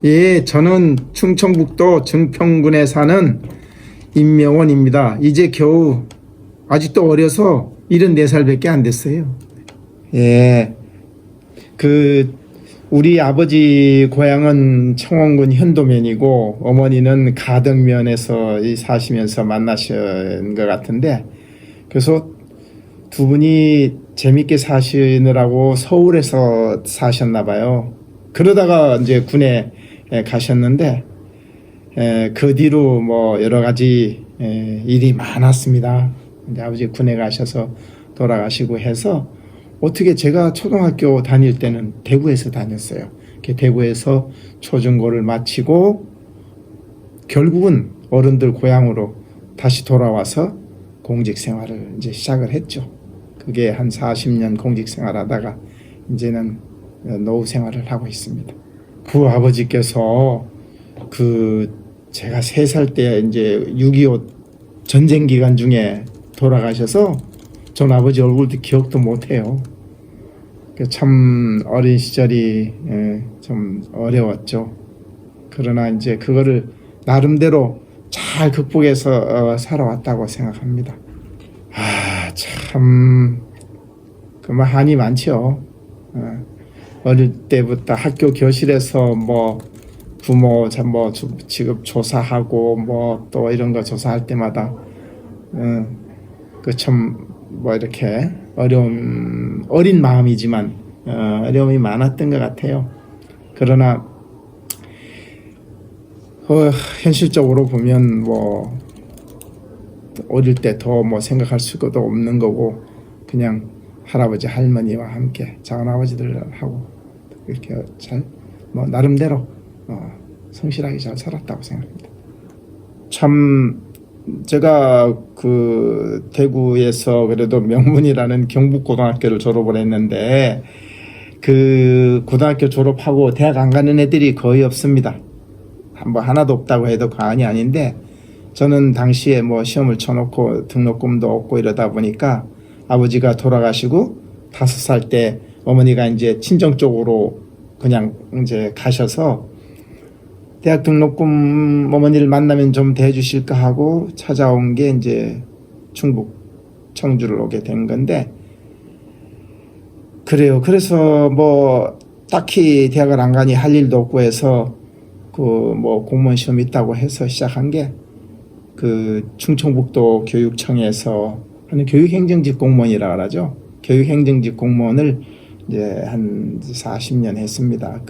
예, 저는 충청북도 정평군에 사는 임명원입니다. 이제 겨우 아직도 어려서 74살밖에 안 됐어요. 예, 우리 아버지 고향은 청원군 현도면이고 어머니는 가덕면에서 사시면서 만나신 것 같은데, 그래서 두 분이 재밌게 사시느라고 서울에서 사셨나 봐요. 그러다가 이제 군에 가셨는데, 그 뒤로 뭐 여러 가지 일이 많았습니다. 이제 아버지 군에 가셔서 돌아가시고 해서, 어떻게 제가 초등학교 다닐 때는 대구에서 다녔어요. 대구에서 초중고를 마치고 결국은 어른들 고향으로 다시 돌아와서 공직 생활을 이제 시작을 했죠. 그게 한 40년 공직 생활하다가 이제는 노후 생활을 하고 있습니다. 그 아버지께서 제가 3살 때 이제 6.25 전쟁 기간 중에 돌아가셔서 전 아버지 얼굴도 기억도 못해요. 참 어린 시절이 좀 어려웠죠. 그러나 이제 그거를 나름대로 잘 극복해서 살아왔다고 생각합니다. 참 그만 한이 많죠. 어릴 때부터 학교 교실에서 뭐 부모 뭐 직업 조사하고 뭐 또 이런 거 조사할 때마다 참 뭐 이렇게 어린 마음이지만 어려움이 많았던 것 같아요. 그러나 현실적으로 보면 뭐 어릴 때 더 뭐 생각할 수도 없는 거고, 그냥 할아버지 할머니와 함께 작은아버지들하고 이렇게 잘 뭐 나름대로 성실하게 잘 살았다고 생각합니다. 참 제가 대구에서 그래도 명문이라는 경북고등학교를 졸업을 했는데, 그 고등학교 졸업하고 대학 안 가는 애들이 거의 없습니다. 뭐 하나도 없다고 해도 과언이 아닌데, 저는 당시에 뭐 시험을 쳐놓고 등록금도 없고 이러다 보니까 아버지가 돌아가시고 5살 때 어머니가 이제 친정 쪽으로 그냥 이제 가셔서 대학 등록금 어머니를 만나면 좀 대주실까 하고 찾아온 게 이제 충북 청주를 오게 된 건데, 그래요. 그래서 뭐 딱히 대학을 안 가니 할 일도 없고 해서 뭐 공무원 시험 있다고 해서 시작한 게 충청북도 교육청에서 하는 교육행정직 공무원이라 그러죠. 교육행정직 공무원을 이제 한 40년 했습니다.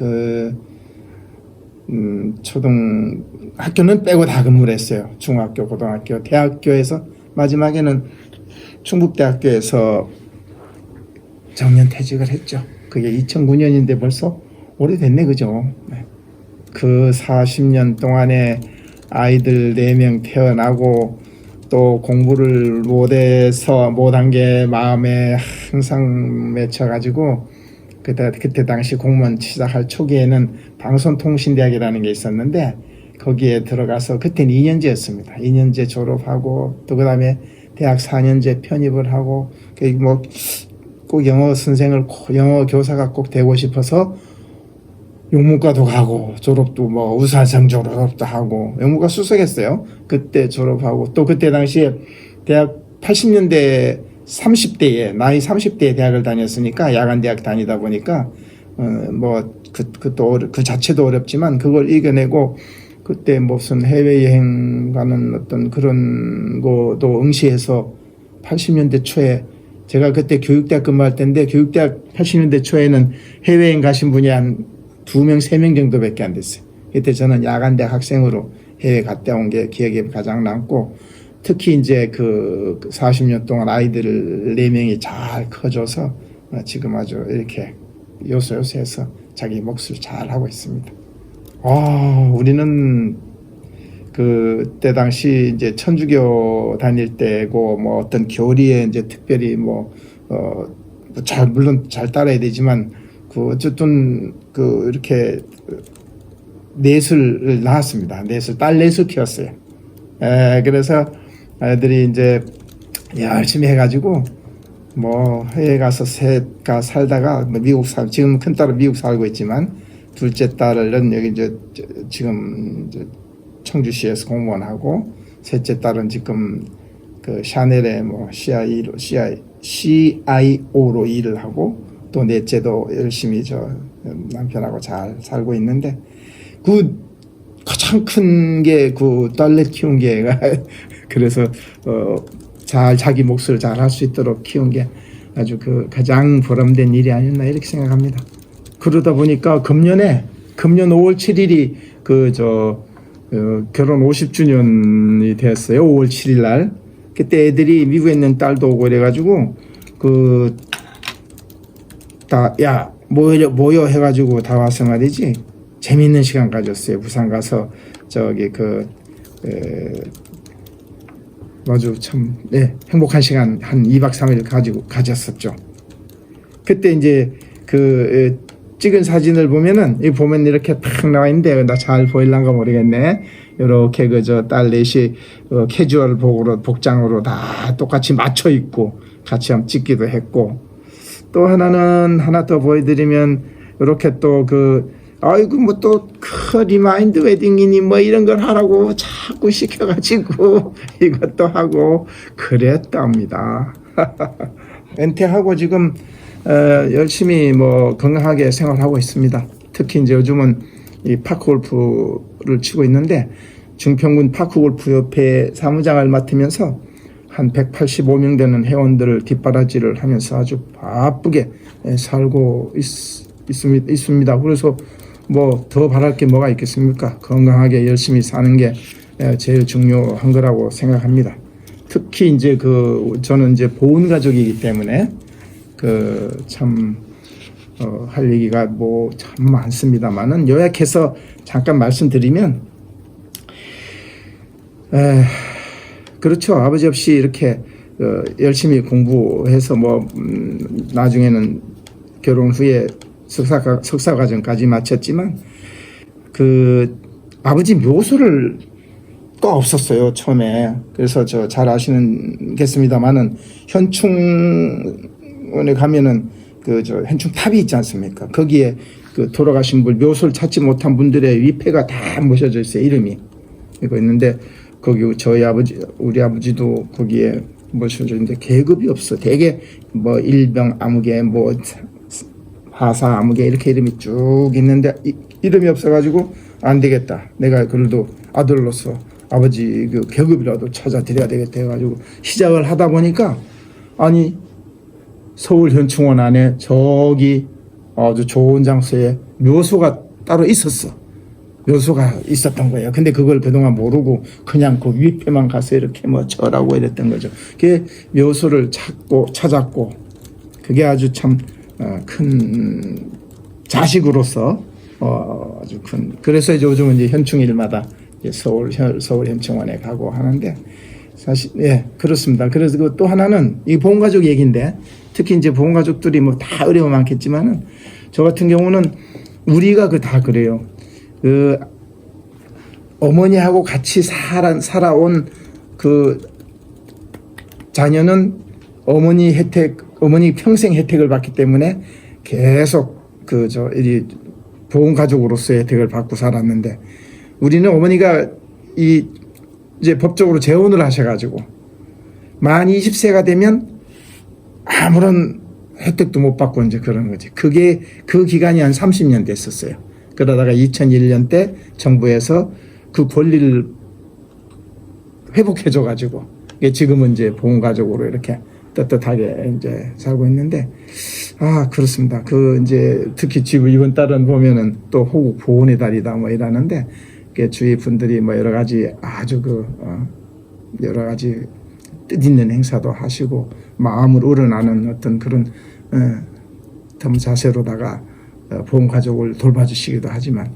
초등학교는 빼고 다 근무를 했어요. 중학교, 고등학교, 대학교에서 마지막에는 충북대학교에서 정년퇴직을 했죠. 그게 2009년인데 벌써 오래됐네, 그죠? 그 40년 동안에 아이들 4명 태어나고 또 공부를 못한 게 마음에 항상 맺혀가지고, 그때 당시 공무원 시작할 초기에는 방송통신대학이라는 게 있었는데 거기에 들어가서, 그때는 2년제였습니다. 2년제 졸업하고 또 그다음에 대학 4년제 편입을 하고, 뭐 꼭 영어 교사가 꼭 되고 싶어서 영문과도 가고, 졸업도 뭐 우수학생 졸업도 하고, 영문과 수석했어요. 그때 졸업하고, 또 그때 당시에 대학 80년대 30대에 나이 30대에 대학을 다녔으니까, 야간 대학 다니다 보니까 그 자체도 어렵지만 그걸 이겨내고, 그때 무슨 해외여행 가는 어떤 그런 거도 응시해서 80년대 초에, 제가 그때 교육대학 근무할 때인데 교육대학 80년대 초에는 해외여행 가신 분이 한 2명, 3명 정도밖에 안 됐어요. 그때 저는 야간대학 학생으로 해외 갔다 온 게 기억에 가장 남고, 특히 이제 40년 동안 아이들 4명이 잘 커져서 지금 아주 이렇게 요소요소해서 자기 몫을 잘 하고 있습니다. 우리는 그때 당시 이제 천주교 다닐 때고, 뭐 어떤 교리에 이제 특별히 물론 잘 따라야 되지만, 어쨌든 이렇게 넷을 낳았습니다. 딸 넷을 키웠어요. 그래서 아이들이 이제 열심히 해가지고 뭐 해외 가서 살다가 지금 큰딸은 미국 살고 있지만 둘째 딸은 여기 지금 청주시에서 공무원하고, 셋째 딸은 지금 그 샤넬의 뭐 CIO로 일을 하고, 또 넷째도 열심히 남편하고 잘 살고 있는데, 그 가장 큰 게 그 딸넷 키운 게가 그래서 잘 자기 몫을 잘 할 수 있도록 키운 게 아주 그 가장 보람된 일이 아니었나 이렇게 생각합니다. 그러다 보니까 금년 5월 7일이 결혼 50주년이 됐어요. 5월 7일 날. 그때 애들이 미국에 있는 딸도 오고 이래가지고 야 모여 해가지고 다 와서 말이지 재밌는 시간 가졌어요. 부산 가서 아주 참 행복한 시간 한 2박 3일 가졌었죠. 그때 이제 찍은 사진을 보면 이렇게 탁 나와 있는데 나 잘 보일란가 모르겠네. 이렇게 딸 넷이 캐주얼 복장으로 다 똑같이 맞춰 입고 같이 한번 찍기도 했고, 또 하나 더 보여드리면 이렇게 또 아이고 뭐 또 리마인드 웨딩이니 뭐 이런 걸 하라고 자꾸 시켜가지고 이것도 하고 그랬답니다. 은퇴하고 지금 열심히 뭐 건강하게 생활하고 있습니다. 특히 이제 요즘은 이 파크골프를 치고 있는데, 중평군 파크골프협회 사무장을 맡으면서 한 185명 되는 회원들을 뒷바라지를 하면서 아주 바쁘게 살고 있습니다. 그래서 뭐 더 바랄 게 뭐가 있겠습니까? 건강하게 열심히 사는 게 제일 중요한 거라고 생각합니다. 특히 이제 저는 이제 보훈 가족이기 때문에 할 얘기가 뭐 참 많습니다만은 요약해서 잠깐 말씀드리면, 그렇죠. 아버지 없이 이렇게 열심히 공부해서 나중에는 결혼 후에 석사 과정까지 마쳤지만 아버지 묘소를 거 없었어요 처음에. 그래서 잘 아시겠습니다만은 현충원에 가면은 현충 탑이 있지 않습니까? 거기에 돌아가신 분 묘소를 찾지 못한 분들의 위패가 다 모셔져 있어요. 이름이 이거 있는데, 거기 우리 아버지도 거기에 모셔져 있는데 계급이 없어. 대개 뭐 일병 아무개 화사 아무개 이렇게 이름이 쭉 있는데 이름이 없어가지고 안 되겠다. 내가 그래도 아들로서 아버지 계급이라도 찾아드려야 되겠다 해가지고 시작을 하다 보니까 서울 현충원 안에 저기 아주 좋은 장소에 묘소가 따로 있었어. 묘소가 있었던 거예요. 근데 그걸 그동안 모르고 그냥 그 위패만 가서 이렇게 절하고 이랬던 거죠. 그게 묘소를 찾았고, 그게 아주 참 큰 자식으로서 아주 큰. 그래서 이제 요즘은 이제 현충일마다 이제 서울 현충원에 가고 하는데, 사실 그렇습니다. 그래서 또 하나는 이 보험가족 얘기인데, 특히 이제 보험가족들이 다 어려움 많겠지만은 저 같은 경우는 우리가 다 그래요. 어머니하고 같이 살아온 자녀는 어머니 평생 혜택을 받기 때문에 계속 보험가족으로서의 혜택을 받고 살았는데, 우리는 어머니가 이제 법적으로 재혼을 하셔가지고 만 20세가 되면 아무런 혜택도 못 받고 이제 그런 거지. 그게 그 기간이 한 30년 됐었어요. 그러다가 2001년 때 정부에서 그 권리를 회복해줘가지고 지금은 이제 보험가족으로 이렇게 떳떳하게 이제 살고 있는데, 그렇습니다. 이제 특히 지금 이번 달은 보면은 또 호국 보훈의 달이다 이러는데, 주위 분들이 여러 가지 아주 여러 가지 뜻있는 행사도 하시고 마음을 우러나는 어떤 그런 자세로다가 보험가족을 돌봐주시기도 하지만,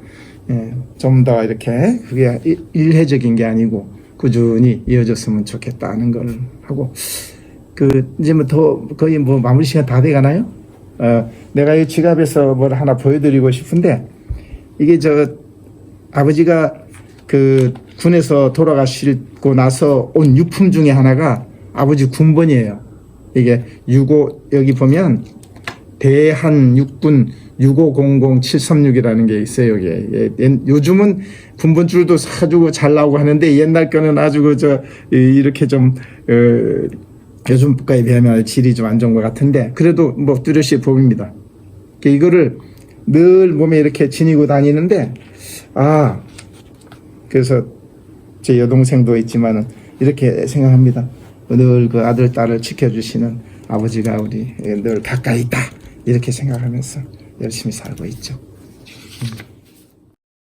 좀 더 이렇게 그게 일회적인 게 아니고 꾸준히 이어졌으면 좋겠다는 걸 하고, 이제 거의 마무리 시간 다 돼 가나요? 내가 이 지갑에서 뭘 하나 보여드리고 싶은데, 이게 아버지가 군에서 돌아가시고 나서 온 유품 중에 하나가 아버지 군번이에요. 이게 여기 보면 대한 육군 6500736이라는 게 있어요. 이게 요즘은 분번줄도 사주고 잘 나오고 하는데 옛날 거는 아주 이렇게 좀 요즘 국가에 비하면 질이 좀 안 좋은 것 같은데 그래도 뭐 뚜렷이 법입니다. 이거를 늘 몸에 이렇게 지니고 다니는데 그래서 제 여동생도 있지만은 이렇게 생각합니다. 늘 그 아들 딸을 지켜주시는 아버지가 우리 늘 가까이 있다 이렇게 생각하면서 열심히 살고 있죠.